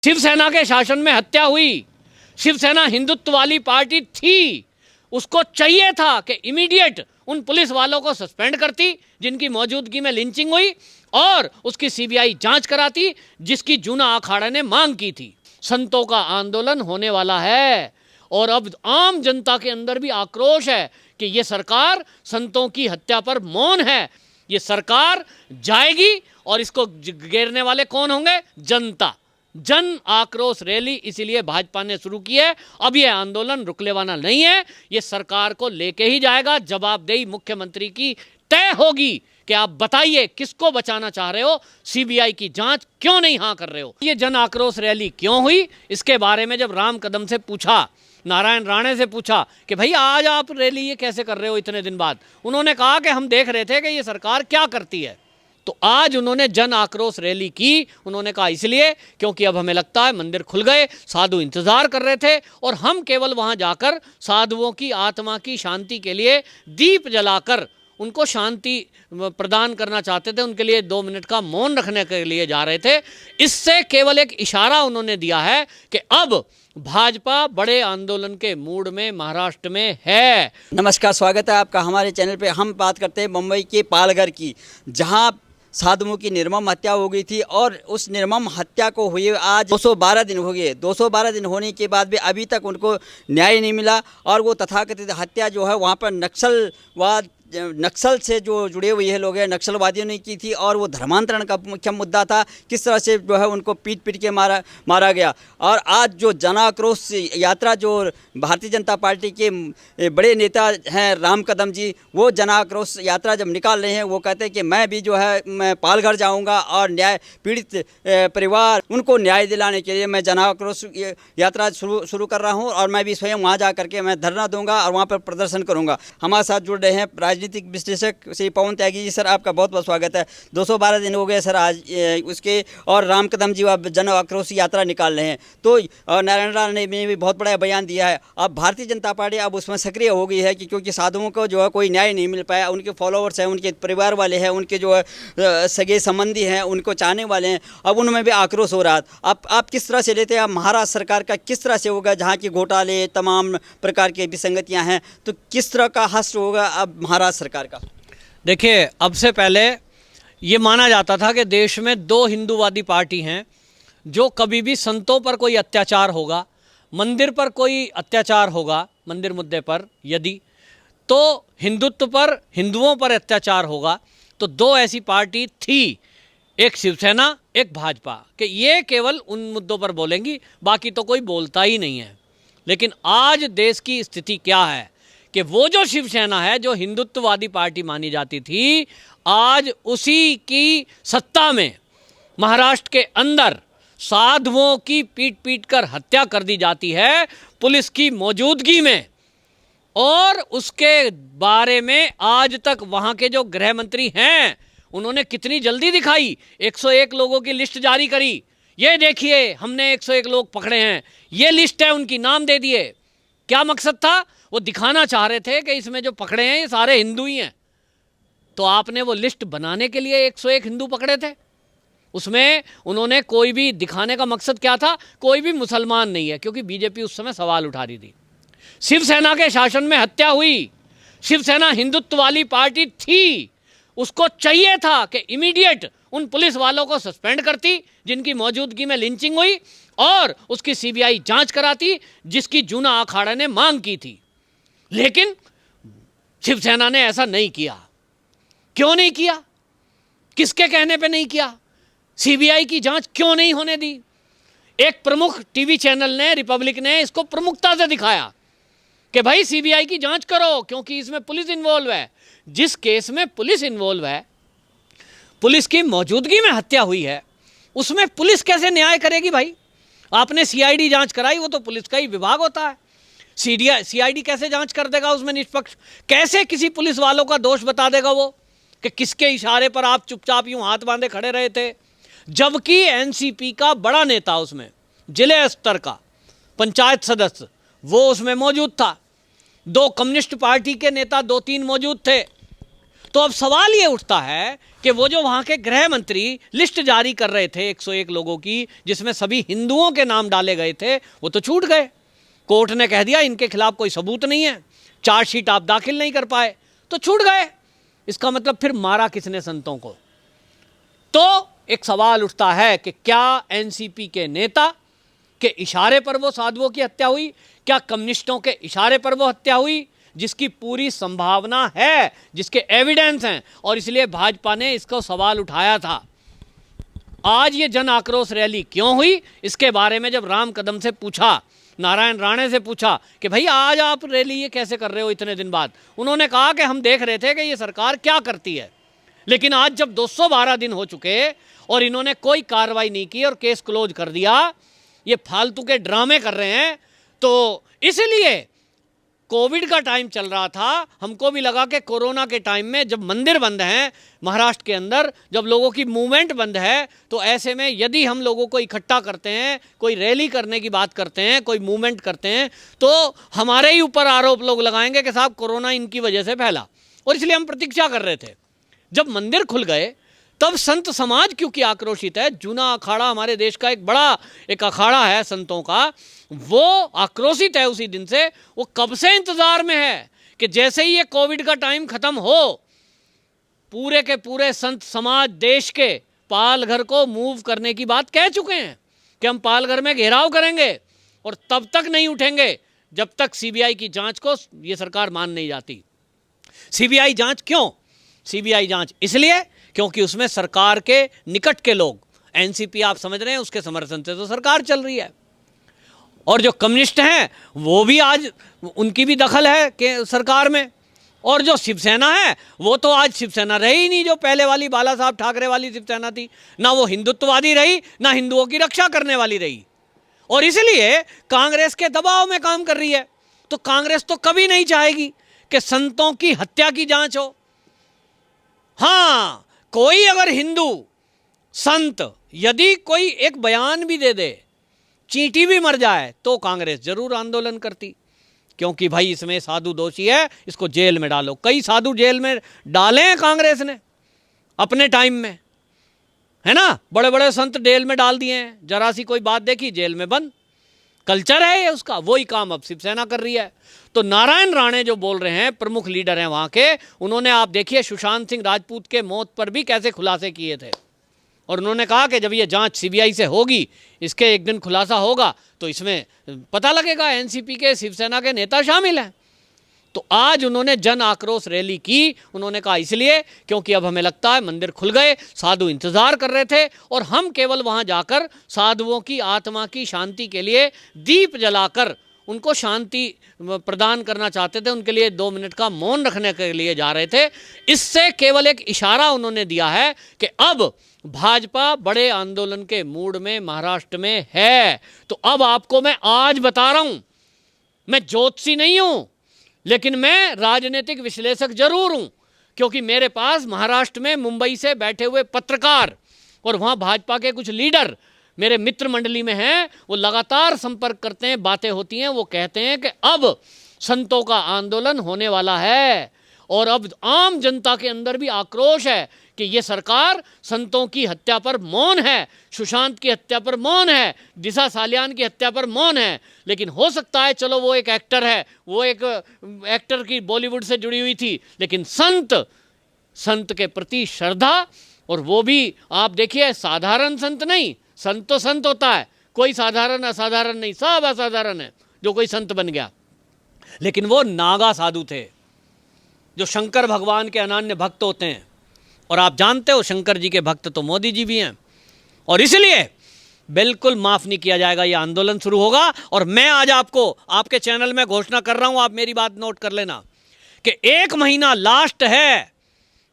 शिवसेना के शासन में हत्या हुई। शिवसेना हिंदुत्व वाली पार्टी थी, उसको चाहिए था कि इमीडिएट उन पुलिस वालों को सस्पेंड करती जिनकी मौजूदगी में लिंचिंग हुई और उसकी सीबीआई जांच कराती जिसकी जूना अखाड़ा ने मांग की थी। संतों का आंदोलन होने वाला है और अब आम जनता के अंदर भी आक्रोश है कि ये सरकार संतों की हत्या पर मौन है। ये सरकार जाएगी और इसको घेरने वाले कौन होंगे? जनता। जन आक्रोश रैली इसीलिए भाजपा ने शुरू की है। अब ये आंदोलन रुकने वाला नहीं है, ये सरकार को लेके ही जाएगा। जवाबदेही मुख्यमंत्री की तय होगी कि आप बताइए किसको बचाना चाह रहे हो, सीबीआई की जांच क्यों नहीं हाँ कर रहे हो। ये जन आक्रोश रैली क्यों हुई, इसके बारे में जब राम कदम से पूछा, नारायण राणे से पूछा कि भाई आज आप रैली ये कैसे कर रहे हो इतने दिन बाद, उन्होंने कहा कि हम देख रहे थे कि ये सरकार क्या करती है। तो आज उन्होंने जन आक्रोश रैली की। उन्होंने कहा इसलिए क्योंकि अब हमें लगता है मंदिर खुल गए, साधु इंतजार कर रहे थे और हम केवल वहां जाकर साधुओं की आत्मा की शांति के लिए दीप जलाकर उनको शांति प्रदान करना चाहते थे, उनके लिए 2 मिनट का मौन रखने के लिए जा रहे थे। इससे केवल एक इशारा उन्होंने दिया है कि अब भाजपा बड़े आंदोलन के मूड में महाराष्ट्र में है। नमस्कार, स्वागत है आपका हमारे चैनल पे। हम बात करते हैं मुंबई के पालघर की, जहां साधुओं की निर्मम हत्या हो गई थी और उस निर्मम हत्या को हुए आज 212 दिन हो गए। 212 दिन होने के बाद भी अभी तक उनको न्याय नहीं मिला और वो तथाकथित हत्या जो है वहाँ पर नक्सल से जो जुड़े हुए ये लोग हैं, नक्सलवादियों ने की थी और वो धर्मांतरण का मुख्य मुद्दा था। किस तरह से जो है उनको पीट पीट के मारा गया। और आज जो जन आक्रोश यात्रा जो भारतीय जनता पार्टी के बड़े नेता हैं राम कदम जी, वो जन आक्रोश यात्रा जब निकाल रहे हैं, वो कहते हैं कि मैं भी जो है मैं पालघर जाऊंगा और न्याय पीड़ित परिवार उनको न्याय दिलाने के लिए मैं जन आक्रोश यात्रा शुरू कर रहा हूँ और मैं भी स्वयं वहाँ जा करके मैं धरना दूंगा और वहाँ पर प्रदर्शन करूँगा। हमारे साथ जुड़ रहे हैं राजनीतिक विश्लेषक श्री पवन त्यागी जी। सर, आपका बहुत बहुत स्वागत है। 212 दिन हो गए सर आज उसके, और राम कदम जी अब जन आक्रोश यात्रा निकाल रहे हैं। तो नारायण राणे ने भी बहुत बड़ा बयान दिया है। अब भारतीय जनता पार्टी अब उसमें सक्रिय हो गई है कि क्योंकि साधुओं को जो है कोई न्याय नहीं मिल पाया, उनके फॉलोअर्स हैं, उनके परिवार वाले हैं, उनके जो है सगे संबंधी हैं, उनको चाहने वाले हैं, अब उनमें भी आक्रोश हो रहा है। आप किस तरह से लेते हैं? आप महाराष्ट्र सरकार का किस तरह से होगा, जहाँ के घोटाले तमाम प्रकार की विसंगतियाँ हैं, तो किस तरह का हश्र होगा अब महाराष्ट्र सरकार का? देखिए, अब से पहले ये माना जाता था कि देश में 2 हिंदूवादी पार्टी हैं, जो कभी भी संतों पर कोई अत्याचार होगा, मंदिर पर कोई अत्याचार होगा, मंदिर मुद्दे पर यदि, तो हिंदुत्व पर, हिंदुओं पर अत्याचार होगा, तो 2 ऐसी पार्टी थी, एक शिवसेना एक भाजपा, कि ये केवल उन मुद्दों पर बोलेंगी, बाकी तो कोई बोलता ही नहीं है। लेकिन आज देश की स्थिति क्या है कि वो जो शिवसेना है, जो हिंदुत्ववादी पार्टी मानी जाती थी, आज उसी की सत्ता में महाराष्ट्र के अंदर साधुओं की पीट पीट कर हत्या कर दी जाती है पुलिस की मौजूदगी में। और उसके बारे में आज तक वहाँ के जो गृह मंत्री हैं, उन्होंने कितनी जल्दी दिखाई, 101 लोगों की लिस्ट जारी करी। ये देखिए, हमने 101 लोग पकड़े हैं, ये लिस्ट है उनकी, नाम दे दिए। क्या मकसद था? वो दिखाना चाह रहे थे कि इसमें जो पकड़े हैं ये सारे हिंदू ही हैं। तो आपने वो लिस्ट बनाने के लिए 101 हिंदू पकड़े थे, उसमें उन्होंने कोई भी दिखाने का मकसद क्या था? कोई भी मुसलमान नहीं है, क्योंकि बीजेपी उस समय सवाल उठा रही थी। शिवसेना के शासन में हत्या हुई। शिवसेना हिंदुत्व वाली पार्टी थी, उसको चाहिए था कि इमीडिएट उन पुलिस वालों को सस्पेंड करती जिनकी मौजूदगी में लिंचिंग हुई और उसकी सीबीआई जांच कराती जिसकी जूना अखाड़ा ने मांग की थी। लेकिन शिवसेना ने ऐसा नहीं किया। क्यों नहीं किया? किसके कहने पे नहीं किया? सीबीआई की जांच क्यों नहीं होने दी? एक प्रमुख टीवी चैनल ने, रिपब्लिक ने, इसको प्रमुखता से दिखाया कि भाई सीबीआई की जांच करो क्योंकि इसमें पुलिस इन्वॉल्व है। जिस केस में पुलिस इन्वॉल्व है, पुलिस की मौजूदगी में हत्या हुई है, उसमें पुलिस कैसे न्याय करेगी भाई? आपने सीआईडी जांच कराई, वो तो पुलिस का ही विभाग होता है। सीआईडी कैसे जांच कर देगा उसमें निष्पक्ष? कैसे किसी पुलिस वालों का दोष बता देगा वो कि किसके इशारे पर आप चुपचाप यूं हाथ बांधे खड़े रहे थे? जबकि एनसीपी का बड़ा नेता, उसमें जिले स्तर का पंचायत सदस्य, वो उसमें मौजूद था। 2 कम्युनिस्ट पार्टी के नेता 2-3 मौजूद थे। तो अब सवाल ये उठता है कि वो जो वहाँ के गृह मंत्री लिस्ट जारी कर रहे थे 101 लोगों की, जिसमें सभी हिंदुओं के नाम डाले गए थे, वो तो छूट गए। कोर्ट ने कह दिया इनके खिलाफ कोई सबूत नहीं है, चार्जशीट आप दाखिल नहीं कर पाए, तो छूट गए। इसका मतलब फिर मारा किसने संतों को? तो एक सवाल उठता है कि क्या एनसीपी के नेता के इशारे पर वो साधुओं की हत्या हुई? क्या कम्युनिस्टों के इशारे पर वो हत्या हुई? जिसकी पूरी संभावना है, जिसके एविडेंस हैं, और इसलिए भाजपा ने इसको सवाल उठाया था। आज ये जन आक्रोश रैली क्यों हुई, इसके बारे में जब राम कदम से पूछा, नारायण राणे से पूछा कि भाई आज आप रैली ये कैसे कर रहे हो इतने दिन बाद, उन्होंने कहा कि हम देख रहे थे कि ये सरकार क्या करती है। लेकिन आज जब 212 दिन हो चुके और इन्होंने कोई कार्रवाई नहीं की और केस क्लोज कर दिया, ये फालतू के ड्रामे कर रहे हैं। तो इसलिए कोविड का टाइम चल रहा था, हमको भी लगा कि कोरोना के टाइम में जब मंदिर बंद हैं महाराष्ट्र के अंदर, जब लोगों की मूवमेंट बंद है, तो ऐसे में यदि हम लोगों को इकट्ठा करते हैं, कोई रैली करने की बात करते हैं, कोई मूवमेंट करते हैं, तो हमारे ही ऊपर आरोप लोग लगाएंगे कि साहब कोरोना इनकी वजह से फैला। और इसलिए हम प्रतीक्षा कर रहे थे। जब मंदिर खुल गए तब संत समाज क्योंकि आक्रोशित है। जूना अखाड़ा हमारे देश का एक बड़ा एक अखाड़ा है संतों का, वो आक्रोशित है उसी दिन से। वो कब से इंतजार में है कि जैसे ही ये कोविड का टाइम खत्म हो, पूरे के पूरे संत समाज देश के पालघर को मूव करने की बात कह चुके हैं कि हम पालघर में घेराव करेंगे, और तब तक नहीं उठेंगे जब तक सीबीआई की जांच को ये सरकार मान नहीं जाती। सीबीआई जांच क्यों? सीबीआई जांच इसलिए क्योंकि उसमें सरकार के निकट के लोग, एनसीपी आप समझ रहे हैं, उसके समर्थन से तो सरकार चल रही है। और जो कम्युनिस्ट हैं वो भी आज, उनकी भी दखल है कि सरकार में। और जो शिवसेना है वो तो आज शिवसेना रही नहीं, जो पहले वाली बाला साहब ठाकरे वाली शिवसेना थी। ना वो हिंदुत्ववादी रही, ना हिंदुओं की रक्षा करने वाली रही, और इसलिए कांग्रेस के दबाव में काम कर रही है। तो कांग्रेस तो कभी नहीं चाहेगी कि संतों की हत्या की जांच हो। हाँ, कोई अगर हिंदू संत यदि कोई एक बयान भी दे दे, चींटी भी मर जाए, तो कांग्रेस जरूर आंदोलन करती, क्योंकि भाई इसमें साधु दोषी है, इसको जेल में डालो। कई साधु जेल में डाले हैं कांग्रेस ने अपने टाइम में, है ना। बड़े बड़े संत जेल में डाल दिए हैं, जरा सी कोई बात देखी जेल में बंद। कल्चर है ये उसका। वही काम अब शिवसेना कर रही है। तो नारायण राणे जो बोल रहे हैं, प्रमुख लीडर हैं वहाँ के, उन्होंने आप देखिए सुशांत सिंह राजपूत के मौत पर भी कैसे खुलासे किए थे, और उन्होंने कहा कि जब ये जांच सीबीआई से होगी, इसके एक दिन खुलासा होगा, तो इसमें पता लगेगा एनसीपी के, शिवसेना के नेता शामिल हैं। तो आज उन्होंने जन आक्रोश रैली की। उन्होंने कहा इसलिए क्योंकि अब हमें लगता है मंदिर खुल गए, साधु इंतजार कर रहे थे, और हम केवल वहां जाकर साधुओं की आत्मा की शांति के लिए दीप जलाकर उनको शांति प्रदान करना चाहते थे। उनके लिए 2 मिनट का मौन रखने के लिए जा रहे थे। इससे केवल एक इशारा उन्होंने दिया है कि अब भाजपा बड़े आंदोलन के मूड में महाराष्ट्र में है। तो अब आपको मैं आज बता रहा हूं, मैं ज्योतिषी नहीं हूं, लेकिन मैं राजनीतिक विश्लेषक जरूर हूं, क्योंकि मेरे पास महाराष्ट्र में मुंबई से बैठे हुए पत्रकार और वहां भाजपा के कुछ लीडर मेरे मित्र मंडली में हैं। वो लगातार संपर्क करते हैं, बातें होती हैं। वो कहते हैं कि अब संतों का आंदोलन होने वाला है, और अब आम जनता के अंदर भी आक्रोश है कि ये सरकार संतों की हत्या पर मौन है, सुशांत की हत्या पर मौन है, दिशा सालियान की हत्या पर मौन है। लेकिन हो सकता है, चलो वो एक एक्टर है, वो एक एक्टर की बॉलीवुड से जुड़ी हुई थी, लेकिन संत के प्रति श्रद्धा, और वो भी आप देखिए साधारण संत नहीं। संत तो संत होता है, कोई साधारण असाधारण नहीं, सब असाधारण है जो कोई संत बन गया। लेकिन वो नागा साधु थे जो शंकर भगवान के अनन्य भक्त होते हैं, और आप जानते हो शंकर जी के भक्त तो मोदी जी भी हैं, और इसलिए बिल्कुल माफ़ नहीं किया जाएगा। ये आंदोलन शुरू होगा। और मैं आज आपको आपके चैनल में घोषणा कर रहा हूं, आप मेरी बात नोट कर लेना, कि 1 महीना लास्ट है,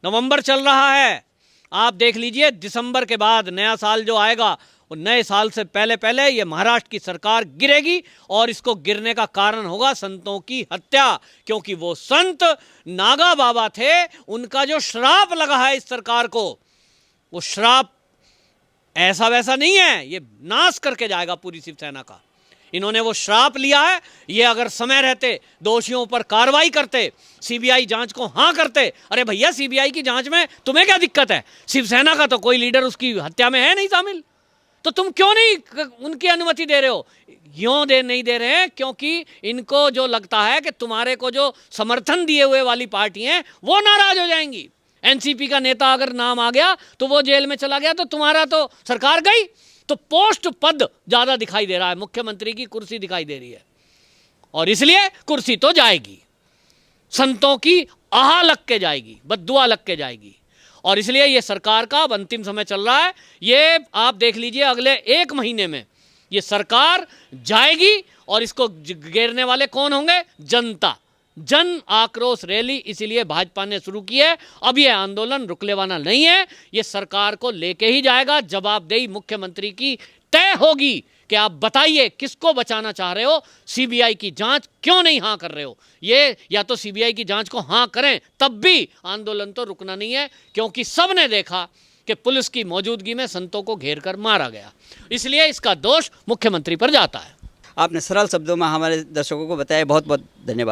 नवंबर चल रहा है, आप देख लीजिए दिसंबर के बाद नया साल जो आएगा, और नए साल से पहले पहले ये महाराष्ट्र की सरकार गिरेगी, और इसको गिरने का कारण होगा संतों की हत्या। क्योंकि वो संत नागा बाबा थे, उनका जो श्राप लगा है इस सरकार को, वो श्राप ऐसा वैसा नहीं है, ये नाश करके जाएगा पूरी शिवसेना का। इन्होंने वो श्राप लिया है। ये अगर समय रहते दोषियों पर कार्रवाई करते, सीबीआई जांच को हाँ करते। अरे भैया, सीबीआई की जांच में तुम्हें क्या दिक्कत है? शिवसेना का तो कोई लीडर उसकी हत्या में है नहीं शामिल, तो तुम क्यों नहीं उनकी अनुमति दे रहे हो? नहीं दे रहे हैं क्योंकि इनको जो लगता है कि तुम्हारे को जो समर्थन दिए हुए वाली पार्टी हैं वो नाराज हो जाएंगी। एनसीपी का नेता अगर नाम आ गया तो वो जेल में चला गया तो तुम्हारा तो सरकार गई। तो पोस्ट पद ज्यादा दिखाई दे रहा है, मुख्यमंत्री की कुर्सी दिखाई दे रही है, और इसलिए कुर्सी तो जाएगी, संतों की आह लग के जाएगी, बद्दुआ लग के जाएगी। और इसलिए ये सरकार का अब अंतिम समय चल रहा है। ये आप देख लीजिए, अगले 1 महीने में ये सरकार जाएगी और इसको घेरने वाले कौन होंगे? जनता। जन आक्रोश रैली इसीलिए भाजपा ने शुरू की है। अब ये आंदोलन रुकने वाला नहीं है, ये सरकार को लेके ही जाएगा। जवाबदेही मुख्यमंत्री की तय होगी कि आप बताइए किसको बचाना चाह रहे हो, सीबीआई की जांच क्यों नहीं हाँ कर रहे हो? ये या तो सीबीआई की जांच को हाँ करें, तब भी आंदोलन तो रुकना नहीं है, क्योंकि सबने देखा कि पुलिस की मौजूदगी में संतों को घेर कर मारा गया। इसलिए इसका दोष मुख्यमंत्री पर जाता है। आपने सरल शब्दों में हमारे दर्शकों को बताया, बहुत बहुत धन्यवाद।